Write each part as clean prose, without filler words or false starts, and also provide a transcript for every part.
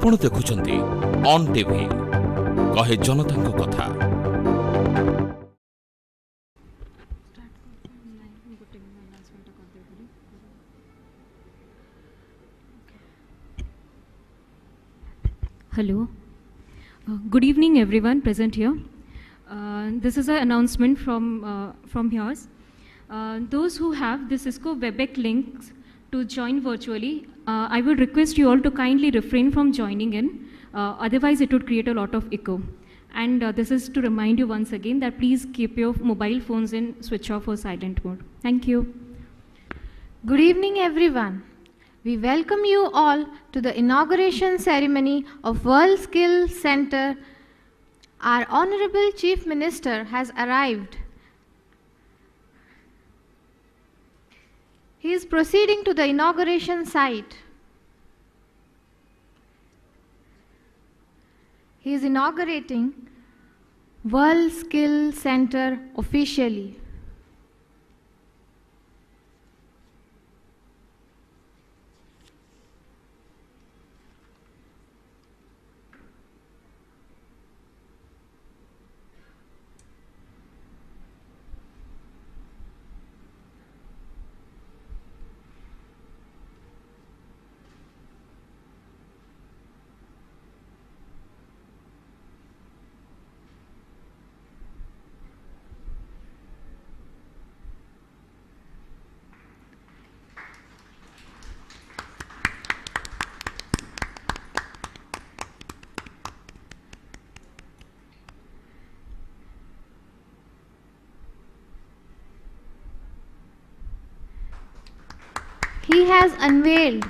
आपण देखुछंती on TV कहे जनता कथा। Hello. Good evening, everyone present here. This is an announcement from yours. Those who have the Cisco WebEx links to join virtually, I would request you all to kindly refrain from joining in. Otherwise, it would create a lot of echo. And this is to remind you once again that please keep your mobile phones in switch off or silent mode. Thank you. Good evening, everyone. We welcome you all to the inauguration ceremony of World Skills Center. Our Honorable Chief Minister has arrived. He is proceeding to the inauguration site. He is inaugurating World Skills Center officially. He has unveiled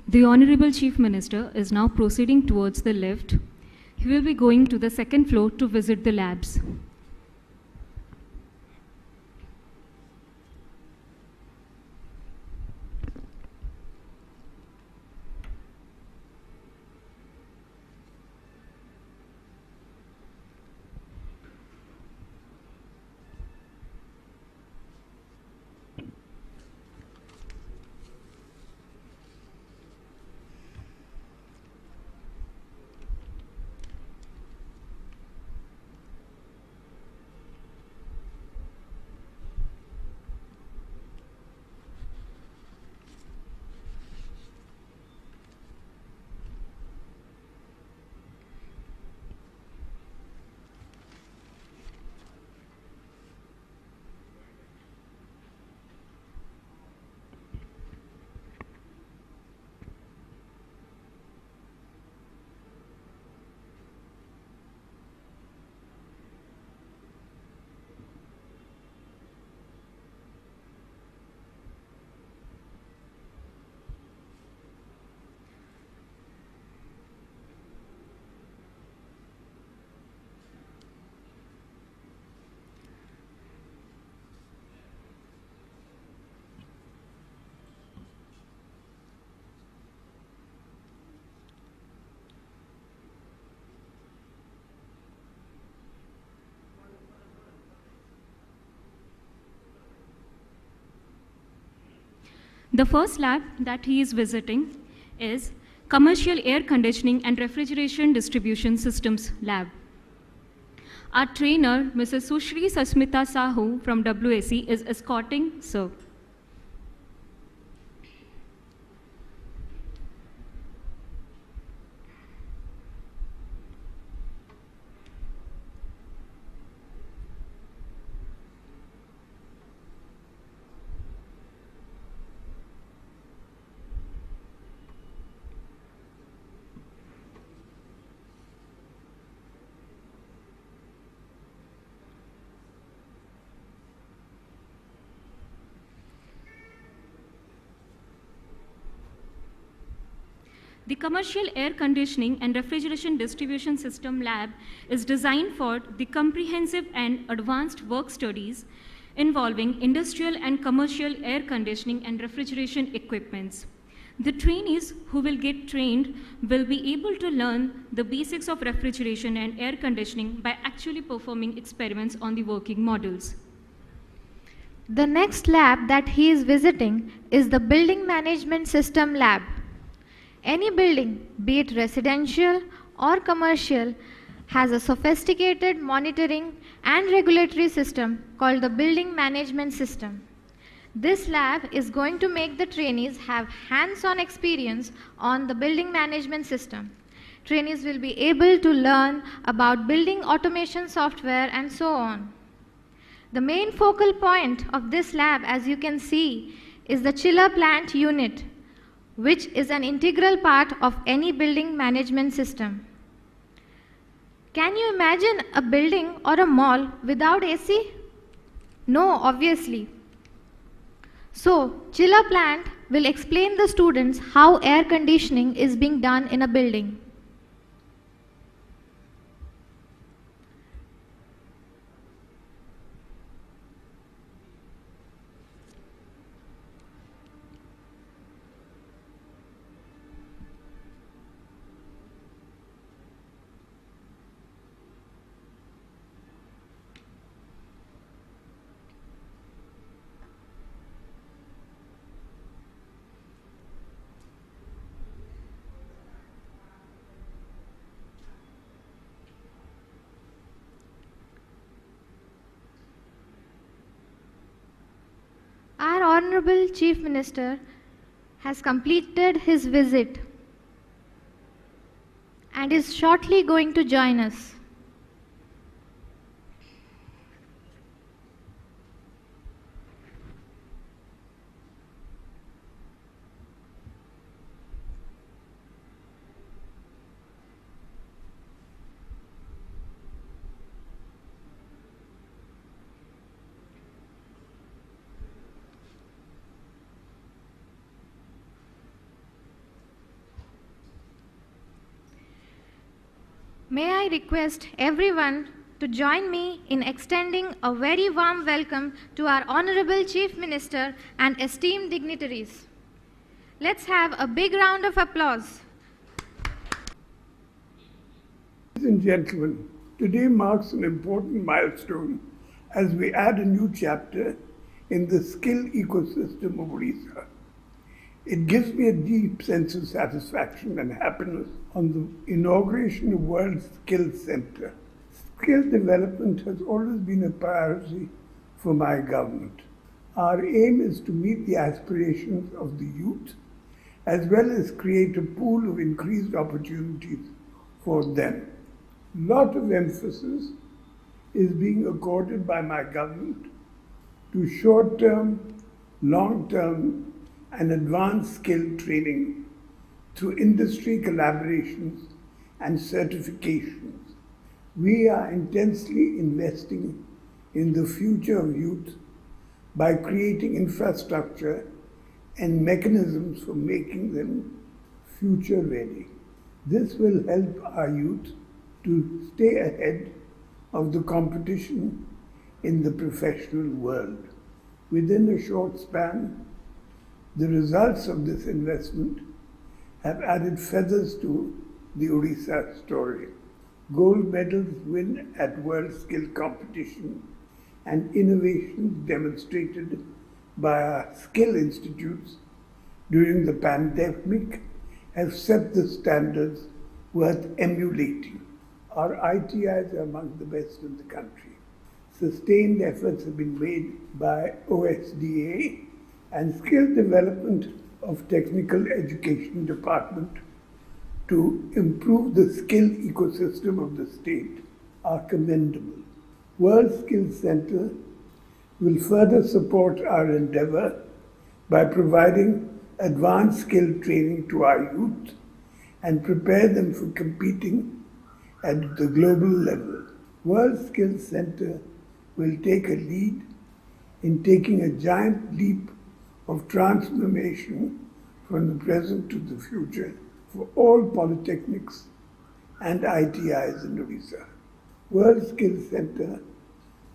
The Honorable Chief Minister is now proceeding towards the lift. He will be going to the second floor to visit the labs. The first lab that he is visiting is Commercial Air Conditioning and Refrigeration Distribution Systems Lab. Our trainer, Mrs. Sushri Sasmita Sahu from WAC, is escorting Sir. The Commercial Air Conditioning and Refrigeration Distribution System Lab is designed for the comprehensive and advanced work studies involving industrial and commercial air conditioning and refrigeration equipments. The trainees who will get trained will be able to learn the basics of refrigeration and air conditioning by actually performing experiments on the working models. The next lab that he is visiting is the Building Management System Lab. Any building, be it residential or commercial, has a sophisticated monitoring and regulatory system called the Building Management System. This lab is going to make the trainees have hands-on experience on the building management system. Trainees will be able to learn about building automation software and so on. The main focal point of this lab, as you can see, is the chiller plant unit, which is an integral part of any building management system. Can you imagine a building or a mall without AC? No, obviously. So, chiller plant will explain the students how air conditioning is being done in a building. Our Honorable Chief Minister has completed his visit and is shortly going to join us. May I request everyone to join me in extending a very warm welcome to our Honorable Chief Minister and esteemed dignitaries. Let's have a big round of applause. Ladies and gentlemen, today marks an important milestone as we add a new chapter in the skill ecosystem of Odisha. It gives me a deep sense of satisfaction and happiness on the inauguration of World Skills Center. Skill development has always been a priority for my government. Our aim is to meet the aspirations of the youth as well as create a pool of increased opportunities for them. Lot of emphasis is being accorded by my government to short-term, long-term, and advanced skill training through industry collaborations and certifications. We are intensely investing in the future of youth by creating infrastructure and mechanisms for making them future ready. This will help our youth to stay ahead of the competition in the professional world. Within a short span, the results of this investment have added feathers to the Odisha story. Gold medals win at World Skill Competition and innovations demonstrated by our skill institutes during the pandemic have set the standards worth emulating. Our ITIs are among the best in the country. Sustained efforts have been made by OSDA and skill development of technical education department to improve the skill ecosystem of the state are commendable. World Skills Center will further support our endeavor by providing advanced skill training to our youth and prepare them for competing at the global level. World Skills Center will take a lead in taking a giant leap of transformation from the present to the future for all polytechnics and ITIs in Odisha. World Skills Center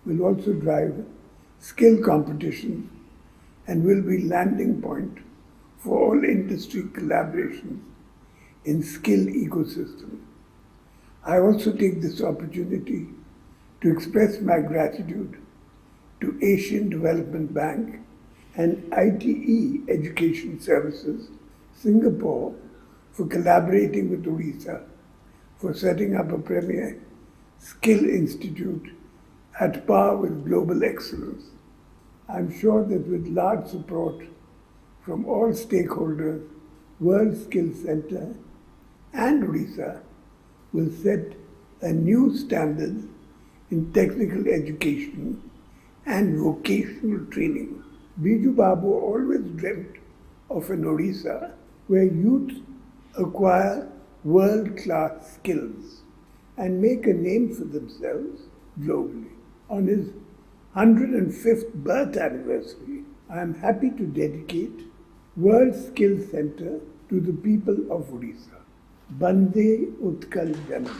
will also drive skill competition and will be landing point for all industry collaborations in skill ecosystem. I also take this opportunity to express my gratitude to Asian Development Bank and ITE Education Services, Singapore, for collaborating with Odisha for setting up a premier skill institute at par with global excellence. I'm sure that with large support from all stakeholders, World Skills Center and Odisha will set a new standard in technical education and vocational training. Biju Babu always dreamt of an Odisha where youth acquire world-class skills and make a name for themselves globally. On his 105th birth anniversary, I am happy to dedicate World Skills Center to the people of Odisha. Bande Utkal Janam.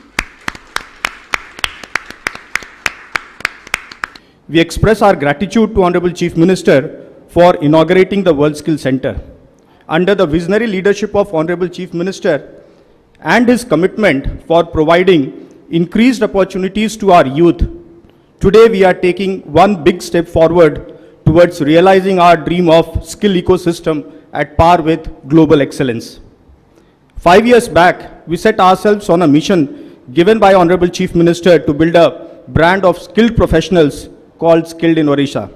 We express our gratitude to Honorable Chief Minister for inaugurating the World Skills Center. Under the visionary leadership of Honorable Chief Minister and his commitment for providing increased opportunities to our youth, today we are taking one big step forward towards realizing our dream of skill ecosystem at par with global excellence. 5 years back, we set ourselves on a mission given by Honorable Chief Minister to build a brand of skilled professionals called Skilled in Odisha.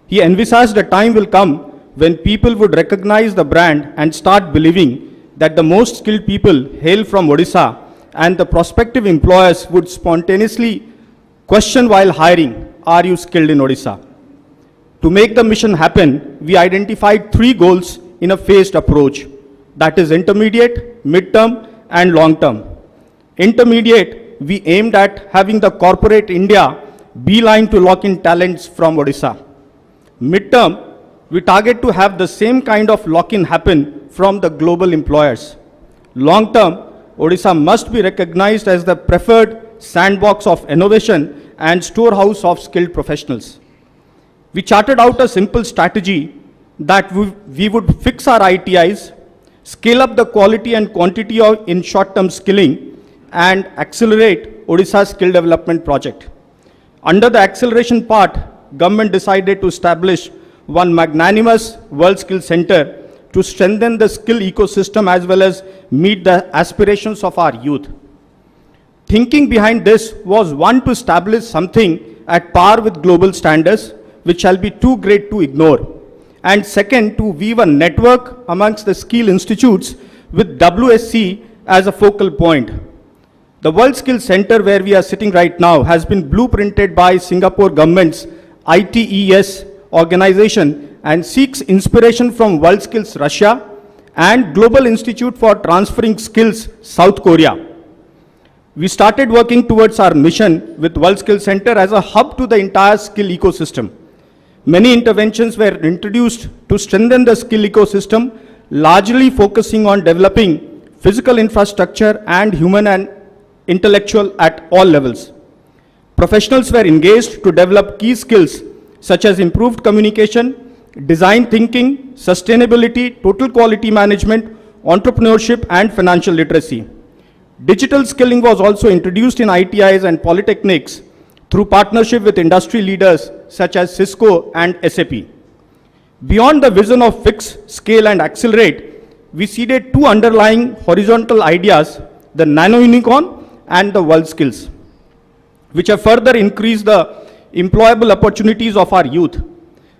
He envisaged a time will come when people would recognize the brand and start believing that the most skilled people hail from Odisha, and the prospective employers would spontaneously question while hiring, "Are you skilled in Odisha?" To make the mission happen, we identified 3 goals in a phased approach, that is intermediate, mid-term and long-term. Intermediate, we aimed at having the corporate India beeline to lock in talents from Odisha. Mid-term, we target to have the same kind of lock-in happen from the global employers. Long-term, Odisha must be recognized as the preferred sandbox of innovation and storehouse of skilled professionals. We charted out a simple strategy that we would fix our ITIs, scale up the quality and quantity in short-term skilling, and accelerate Odisha's skill development project. Under the acceleration part, government decided to establish one magnanimous World Skills Center to strengthen the skill ecosystem as well as meet the aspirations of our youth. Thinking behind this was, one, to establish something at par with global standards, which shall be too great to ignore. And second, to weave a network amongst the skill institutes with WSC as a focal point. The World Skills Center where we are sitting right now has been blueprinted by Singapore government's ITES organization and seeks inspiration from World Skills Russia and Global Institute for Transferring Skills South Korea. We started working towards our mission with World Skills Center as a hub to the entire skill ecosystem. Many interventions were introduced to strengthen the skill ecosystem, largely focusing on developing physical infrastructure and human and intellectual at all levels. Professionals were engaged to develop key skills such as improved communication, design thinking, sustainability, total quality management, entrepreneurship, and financial literacy. Digital skilling was also introduced in ITIs and polytechnics through partnership with industry leaders such as Cisco and SAP. Beyond the vision of fix, scale, and accelerate, we seeded 2 underlying horizontal ideas, the Nano Unicorn and the World Skills, which have further increased the employable opportunities of our youth.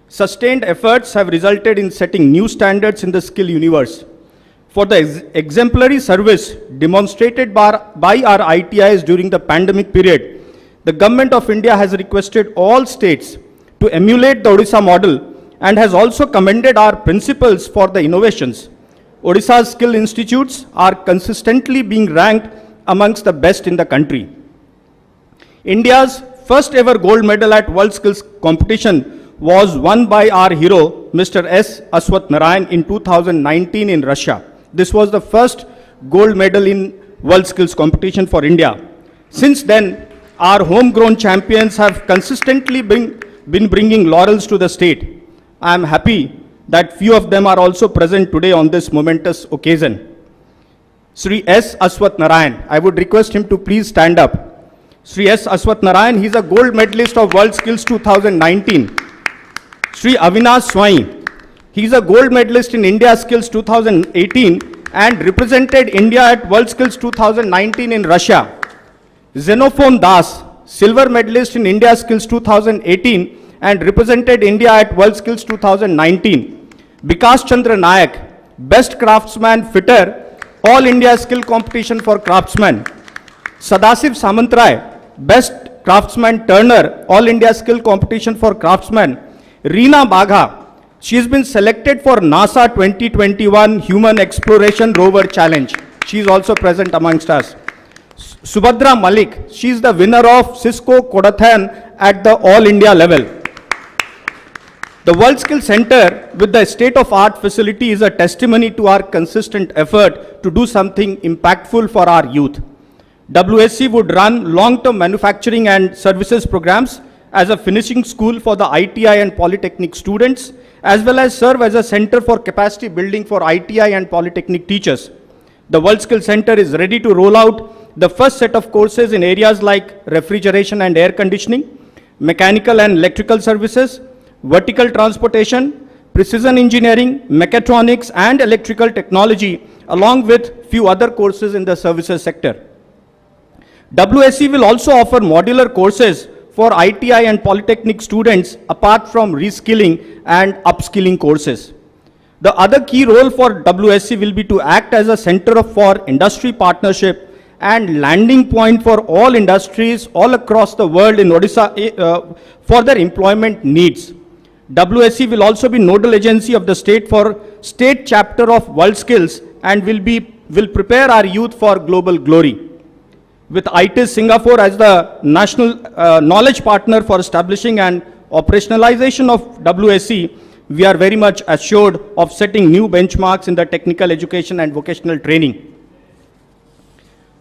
Sustained efforts have resulted in setting new standards in the skill universe. For the exemplary service demonstrated by our ITIs during the pandemic period, the Government of India has requested all states to emulate the Odisha model and has also commended our principals for the innovations. Odisha's skill institutes are consistently being ranked amongst the best in the country. India's first ever gold medal at World Skills competition was won by our hero, Mr. S. Aswath Narayan, in 2019 in Russia. This was the first gold medal in World Skills competition for India. Since then, our homegrown champions have consistently been bringing laurels to the state. I am happy that few of them are also present today on this momentous occasion. Sri S. Aswath Narayan, I would request him to please stand up. Sri S. Aswath Narayan, he is a gold medalist of World Skills 2019. Sri Avinash Swai, he is a gold medalist in India Skills 2018 and represented India at World Skills 2019 in Russia. Xenophon Das, silver medalist in India Skills 2018 and represented India at World Skills 2019. Vikas Chandra Nayak, best craftsman fitter, All India Skill Competition for Craftsmen. Sadasiv Samantray, best craftsman turner, All India Skill Competition for Craftsmen. Reena Bagha, she has been selected for NASA 2021 Human Exploration Rover Challenge. She is also present amongst us. Subhadra Malik, she is the winner of Cisco Codathon at the All India level. The World Skill Center with the state-of-art facility is a testimony to our consistent effort to do something impactful for our youth. WSC would run long-term manufacturing and services programs as a finishing school for the ITI and Polytechnic students, as well as serve as a center for capacity building for ITI and Polytechnic teachers. The World Skill Center is ready to roll out the first set of courses in areas like refrigeration and air conditioning, mechanical and electrical services, vertical transportation, precision engineering, mechatronics and electrical technology, along with few other courses in the services sector. WSC will also offer modular courses for ITI and Polytechnic students apart from reskilling and upskilling courses. The other key role for WSC will be to act as a center for industry partnership and landing point for all industries all across the world in Odisha for their employment needs. WSC will also be nodal agency of the state for state chapter of World Skills and will prepare our youth for global glory. With ITIS Singapore as the national knowledge partner for establishing and operationalization of WSC, we are very much assured of setting new benchmarks in the technical education and vocational training.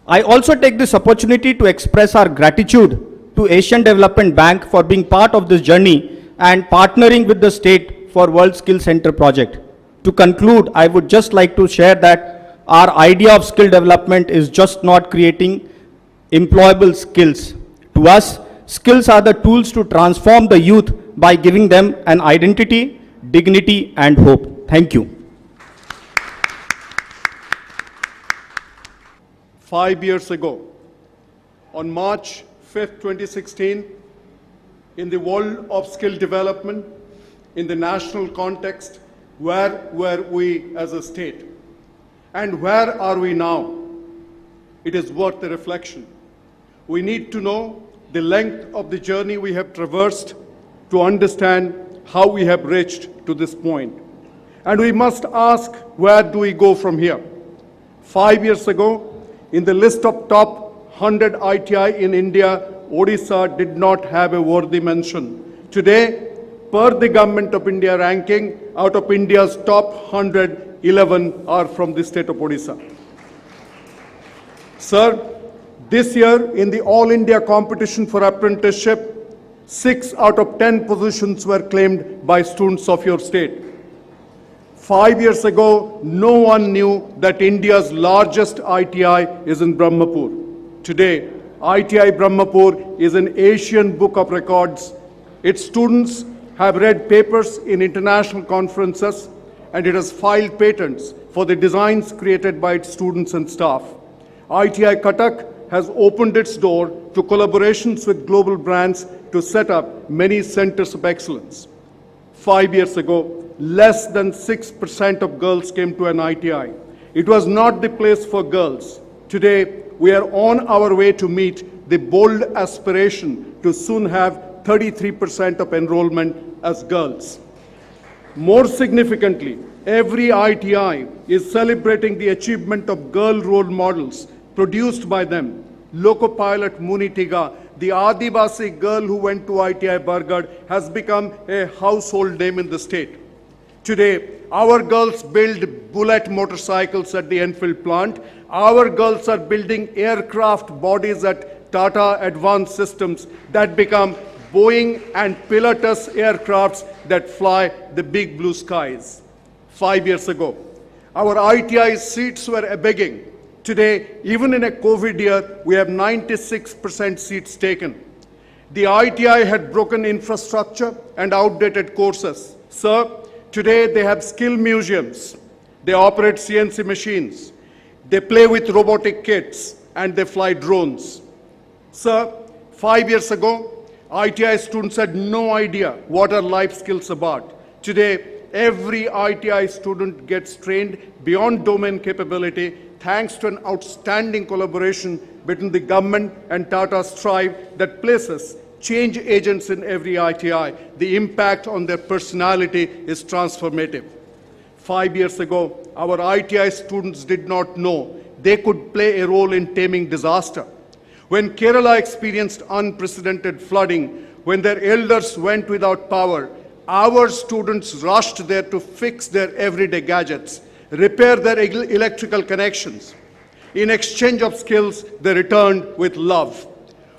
I also take this opportunity to express our gratitude to Asian Development Bank for being part of this journey and partnering with the state for World Skill Center project. To conclude, I would just like to share that our idea of skill development is just not creating employable skills. To us, skills are the tools to transform the youth by giving them an identity, dignity and hope. Thank you. 5 years ago, on March 5th, 2016, in the world of skill development, in the national context, where were we as a state? And where are we now? It is worth a reflection. We need to know the length of the journey we have traversed to understand how we have reached to this point. And we must ask, where do we go from here? 5 years ago, in the list of top 100 ITI in India, Odisha did not have a worthy mention. Today, per the Government of India ranking, out of India's top 100, 11 are from the state of Odisha. Sir, this year in the All India competition for apprenticeship, 6 out of 10 positions were claimed by students of your state. 5 years ago, no one knew that India's largest ITI is in Brahmapur. Today, ITI Brahmapur is an Asian Book of Records. Its students have read papers in international conferences and it has filed patents for the designs created by its students and staff. ITI Cuttack has opened its door to collaborations with global brands to set up many centers of excellence. 5 years ago, less than 6% of girls came to an ITI. It was not the place for girls. Today, we are on our way to meet the bold aspiration to soon have 33% of enrollment as girls. More significantly, every ITI is celebrating the achievement of girl role models produced by them. Loco pilot Muni Tiga, the Adivasi girl who went to ITI Bargarh, has become a household name in the state. Today, our girls build bullet motorcycles at the Enfield plant. Our girls are building aircraft bodies at Tata Advanced Systems that become Boeing and pilotless aircrafts that fly the big blue skies. 5 years ago, our ITI seats were begging. Today, even in a COVID year, we have 96% seats taken. The ITI had broken infrastructure and outdated courses. Sir, today they have skill museums. They operate CNC machines. They play with robotic kits and they fly drones. Sir, 5 years ago, ITI students had no idea what are life skills about. Today, every ITI student gets trained beyond domain capability thanks to an outstanding collaboration between the government and Tata Strive that places change agents in every ITI. The impact on their personality is transformative. 5 years ago, our ITI students did not know they could play a role in taming disaster. When Kerala experienced unprecedented flooding, when their elders went without power, our students rushed there to fix their everyday gadgets, repair their electrical connections. In exchange of skills, they returned with love.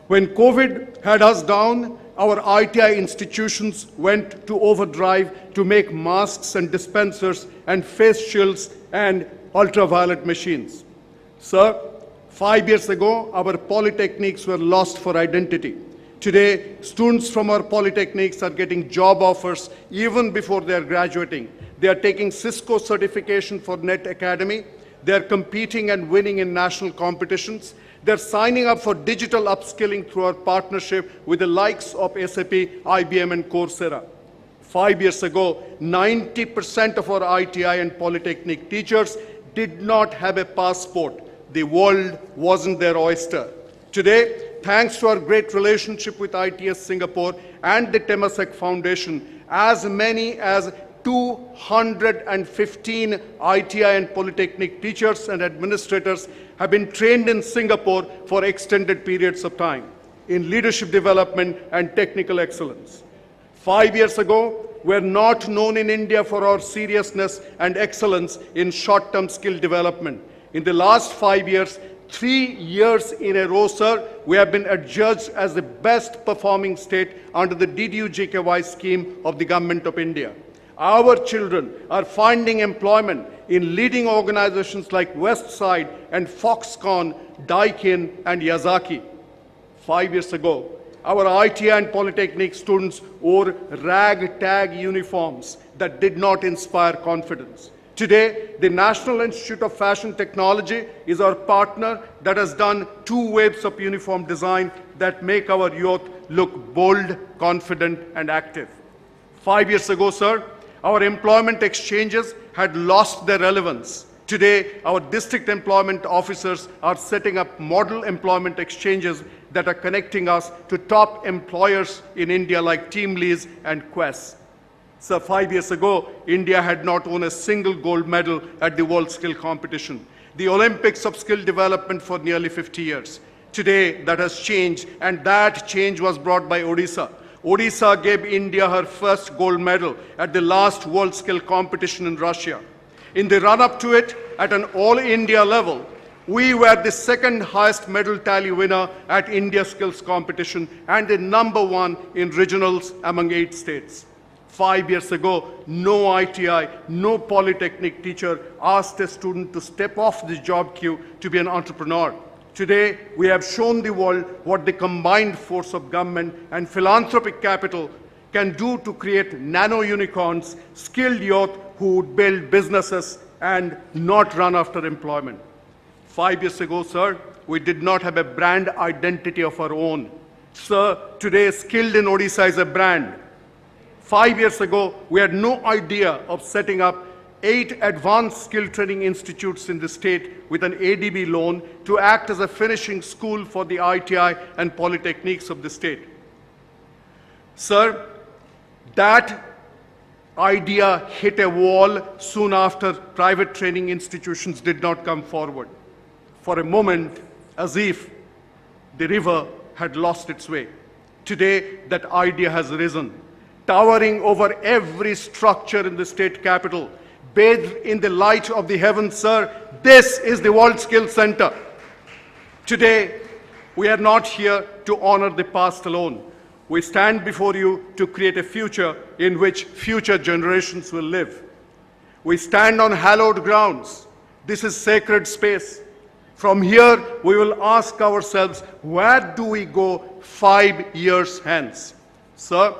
When COVID had us down, our ITI institutions went to overdrive to make masks and dispensers and face shields and ultraviolet machines. Sir, 5 years ago, our polytechnics were lost for identity. Today, students from our polytechnics are getting job offers even before they are graduating. They are taking Cisco certification for Net Academy. They are competing and winning in national competitions. They're signing up for digital upskilling through our partnership with the likes of SAP, IBM, and Coursera. 5 years ago, 90% of our ITI and Polytechnic teachers did not have a passport. The world wasn't their oyster. Today, thanks to our great relationship with ITS Singapore and the Temasek Foundation, as many as 215 ITI and Polytechnic teachers and administrators have been trained in Singapore for extended periods of time in leadership development and technical excellence. 5 years ago, we were not known in India for our seriousness and excellence in short-term skill development. In the last 5 years, 3 years in a row, sir, we have been adjudged as the best performing state under the DDU-JKY scheme of the Government of India. Our children are finding employment in leading organizations like Westside and Foxconn, Daikin, and Yazaki. 5 years ago, our ITI and Polytechnic students wore ragtag uniforms that did not inspire confidence. Today, the National Institute of Fashion Technology is our partner that has done 2 waves of uniform design that make our youth look bold, confident, and active. 5 years ago, sir, our employment exchanges had lost their relevance. Today, our district employment officers are setting up model employment exchanges that are connecting us to top employers in India like TeamLease and Quest. So 5 years ago, India had not won a single gold medal at the World Skill Competition, the Olympics of skill development for nearly 50 years. Today, that has changed, and that change was brought by Odisha. Odisha gave India her first gold medal at the last World Skill Competition in Russia. In the run-up to it, at an all-India level, we were the second highest medal tally winner at India Skills Competition and the #1 in regionals among 8 states. 5 years ago, no ITI, no Polytechnic teacher asked a student to step off the job queue to be an entrepreneur. Today, we have shown the world what the combined force of government and philanthropic capital can do to create nano-unicorns, skilled youth who would build businesses and not run after employment. 5 years ago, sir, we did not have a brand identity of our own. Sir, today, Skilled in Odisha is a brand. 5 years ago, we had no idea of setting up 8 advanced skill training institutes in the state with an ADB loan to act as a finishing school for the ITI and Polytechnics of the state. Sir, that idea hit a wall soon after private training institutions did not come forward. For a moment, as if the river had lost its way. Today, that idea has risen, towering over every structure in the state capital. Bathed in the light of the heavens, sir, this is the World Skills Center. Today, we are not here to honor the past alone. We stand before you to create a future in which future generations will live. We stand on hallowed grounds. This is sacred space. From here, we will ask ourselves, where do we go 5 years hence? Sir,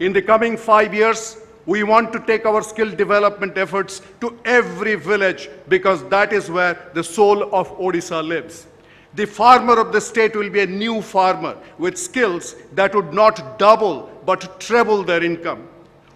in the coming 5 years, we want to take our skill development efforts to every village because that is where the soul of Odisha lives. The farmer of the state will be a new farmer with skills that would not double but treble their income.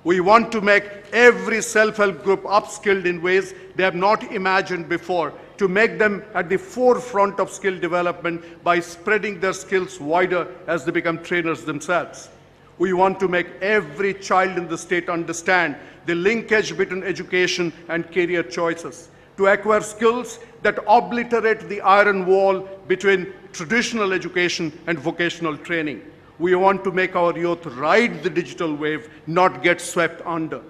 We want to make every self-help group upskilled in ways they have not imagined before, to make them at the forefront of skill development by spreading their skills wider as they become trainers themselves. We want to make every child in the state understand the linkage between education and career choices, to acquire skills that obliterate the iron wall between traditional education and vocational training. We want to make our youth ride the digital wave, not get swept under.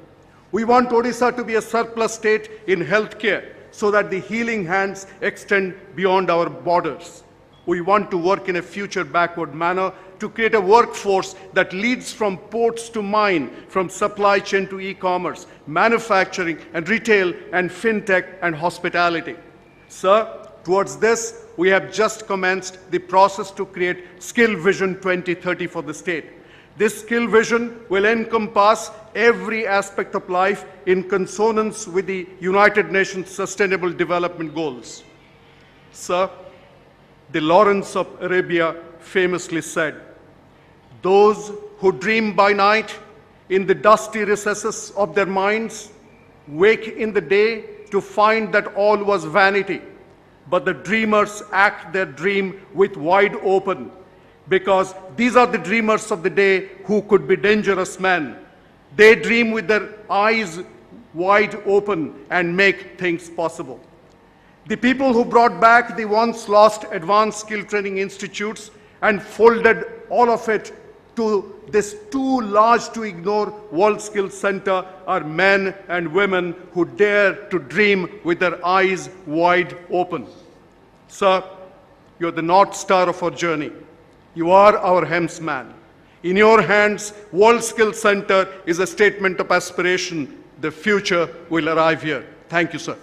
We want Odisha to be a surplus state in healthcare so that the healing hands extend beyond our borders. We want to work in a future backward manner to create a workforce that leads from ports to mine, from supply chain to e-commerce, manufacturing and retail and fintech and hospitality. Sir, towards this, we have just commenced the process to create Skill Vision 2030 for the state. This skill vision will encompass every aspect of life in consonance with the United Nations Sustainable Development Goals. Sir, the Lawrence of Arabia famously said, "Those who dream by night in the dusty recesses of their minds wake in the day to find that all was vanity. But the dreamers act their dream with wide open, because these are the dreamers of the day who could be dangerous men. They dream with their eyes wide open and make things possible." The people who brought back the once lost advanced skill training institutes and folded all of it to this too large to ignore World Skills Center are men and women who dare to dream with their eyes wide open. Sir, you're the North Star of our journey. You are our helmsman. In your hands, World Skills Center is a statement of aspiration. The future will arrive here. Thank you, sir.